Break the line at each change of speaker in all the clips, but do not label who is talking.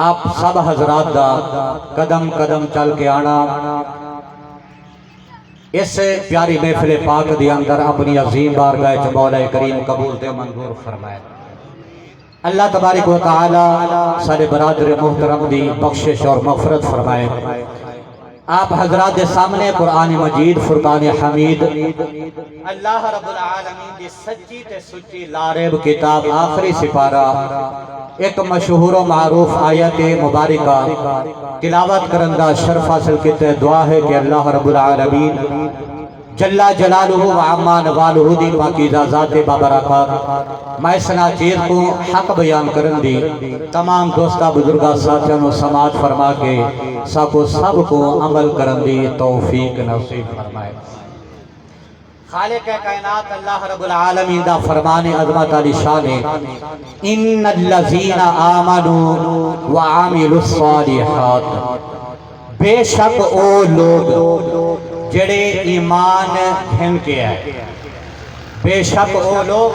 آپ سب حضرات دا قدم قدم چل کے آنا اس پیاری محفل پاک دی اندر اپنی عظیم بارگاہ چ مولا کریم قبول تے منظور فرمائے۔ اللہ تبارک و تعالی سارے برادر محترم دی بخشش اور مغفرت فرمائے۔ آپ حضرات کے سامنے قرآن مجید فرقان حمید اللہ رب العالمین دی سچی تے سچی لارب کتاب آخری سپارہ ایک مشہور و معروف آیت مبارکہ تلاوت کرندہ شرف حاصل کیتے دعا ہے کہ اللہ رب العالمین جل جلالہ و عما نوالہ دی پاکیزہ ذات بابرکات میں اس چیز کو حق بیان کرن دی تمام دوستہ بزرگاں ساتھیاں نو سماعت فرما کے ساکو سب کو عمل کرن دی توفیق نصیب فرمائے۔ خالق کائنات اللہ رب العالمین دا فرمان عظمت علی شان ان الذین آمنوا وعملوا الصالحات، بے شک او لوگ جڑے ایمان گھن کے آئے، بے شک او لوگ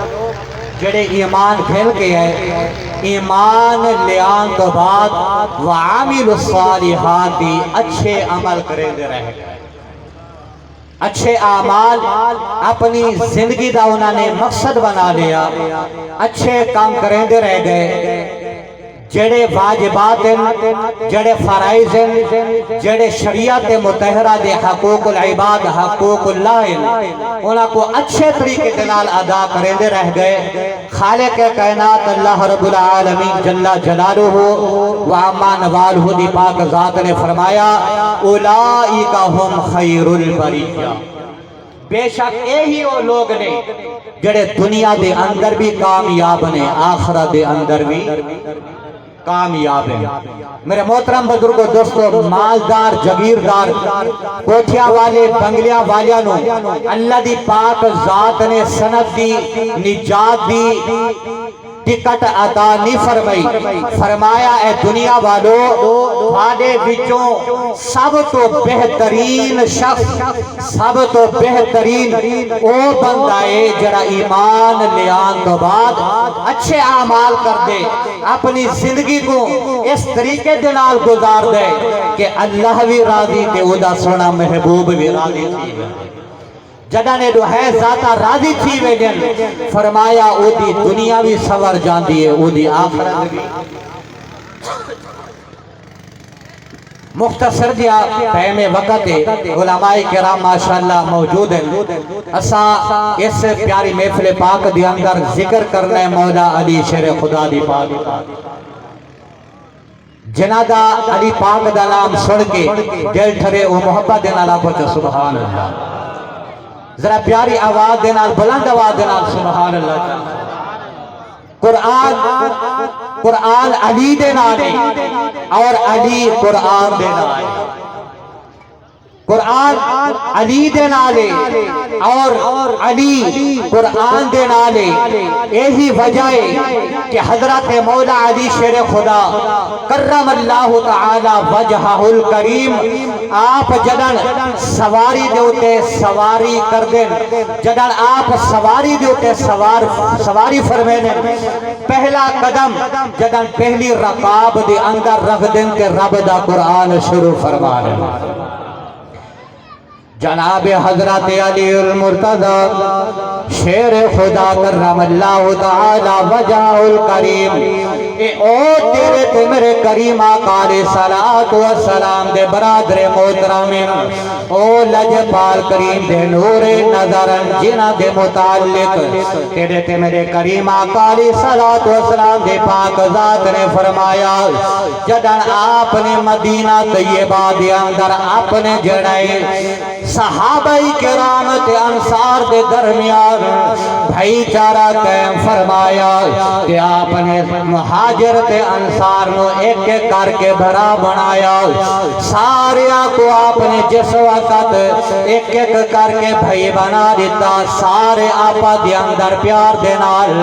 جڑے ایمان گھن کے آئے، ایمان لیان تو بعد وعامل الصالحات دی اچھے عمل کریں دے رہ گئے، اچھے اعمال اپنی زندگی دا انہوں نے مقصد بنا لیا، اچھے کام کریں دے رہ گئے، جڑے واجبات جڑے فرائض جڑے شریعت متحرہ دے حقوق العباد حقوق اللہ انہاں کو اچھے طریقے دنال ادا کریں دے رہ گئے۔ خالق کائنات اللہ رب العالمین جل جلالہ وعما نوالہ دی پاک ذات نے فرمایا اولئک ہم خیر البریہ، بے شک یہی وہ لوگ نے جڑے دنیا دے اندر بھی کامیاب نے آخرت دے اندر بھی کامیاب ہیں۔ میرے محترم بزرگوں دوستو، مالدار جگیردار کوٹھیاں والے بنگلیاں والیاں نو اللہ دی پاک ذات نے سند دی نجات دی ٹکٹ عطا نہیں فرمائی، فرمایا اے دنیا والو تھاڈے وچوں سب تو بہترین شخص سب تو بہترین او بندہ ہے جڑا ایمان لیان تو بعد اچھے اعمال کر دے، اپنی زندگی کو اس طریقے دے نال گزار دے کہ اللہ بھی راضی تے او دا سونا محبوب بھی راضی تھی جدہ نے جو ہے ذاتہ راضی تھی ویجن فرمایا او دی دنیا بھی سور جان دیئے او دی آخرت بھی۔ مختصر جیا پہم وقت علماء کرام ماشاءاللہ موجود ہیں، اساں اس پیاری محفل پاک دی اندر ذکر کرنے مولا علی شیر خدا دی پاک جنادہ علی پاک دا نام سن کے دل ٹھرے او محبت دینا لا پچھا سبحان اللہ، ذرا پیاری آواز دینا بلند آواز دینا سبحان اللہ۔ قرآن علی دینا ہے اور علی قرآن دینا ہے، قرآن علی دینا لے اور علی قرآن دینا لے، یہی وجہ ہے کہ حضرت مولا علی شیر خدا کرم اللہ تعالی وجہہ الکریم آپ جدن سواری دیوتے سواری کر دیں، جدن آپ سواری دیوتے سواری فرمینے پہلا قدم جدن پہلی رکاب دے اندر رکھ دیں کہ رب دا قرآن شروع فرمانے جناب حضرت علی المرتضی شیر خدا کرم اللہ تعالی وجہ الکریم اے او تیرے تے میرے کریم آقا علیہ السلام دے برادر محترمین او لجپال کریم دے نور نظر جنہ دے متعلق تیرے تے میرے کریم آقا علیہ السلام دے پاک ذات نے فرمایا جدن آپ نے مدینہ طیبہ دے اندر اپنے جڑائے صحابہ کرام تے انصار دے درمیان بھائی چارہ قائم فرمایا کہ آپ نے مہاجر تے انصار سرکار نو ایک ایک کر کے بھرا بنایا سارے کو آپ نے جس وقت ایک ایک کر کے بھائی بنا دیتا سارے آپا دے اندر پیار دے نال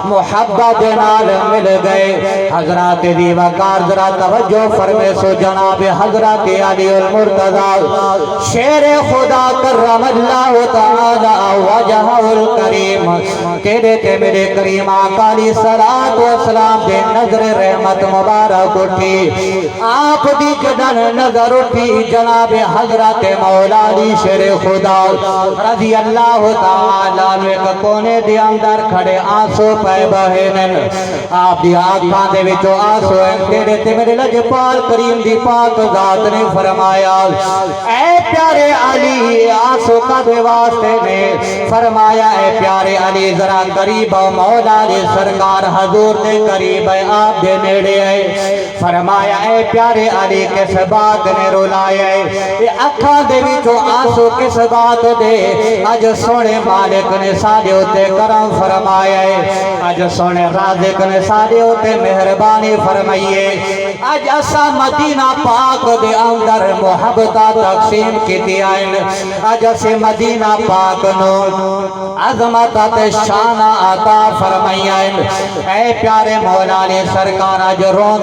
محبت دے نال مل گئے حضرات دی وقار ذرا توجہ فرمے سو جناب حضرت علی المرتضی شیر خدا کرم اللہ تعالی وجہ الکریم تیرے تے میرے کریم آقا علیہ الصلوۃ والسلام دے نظر رحمت مبارک اٹھی آپ دی جدن نظر اٹھی جناب حضرت مولا علی شیر خدا رضی اللہ تعالی عنہ ایک کونے دے اندر کھڑے آنسو پے بہنن آپ دی آنکھاں دے وچوں آنسو تیرے تے میرے لجپال کریم دی پاک ذات نے فرمایا اے پیارے علی آنسو کا دے واسطے نے فرمایا اے پیارے علی ذرا قریب مولا علی سرکار حضور دے قریب آپ دے نیڑے آئے فرمایا اے پیارے علی کس بات نے رولایا ہے اے اکھاں دے وچوں آنسو کس بات دے اج سونے مالک نے سارے ہوتے کرم فرمایا ہے اج سونے رازق نے سارے ہوتے مہربانی فرمائیے اج اسا مدینہ پاک دے اندر محبتہ تقسیم کیتی آئین اج اسے مدینہ پاک نو عظمت تے شان عطا فرمائی آئین اے پیارے مولا علی سرکار اج رون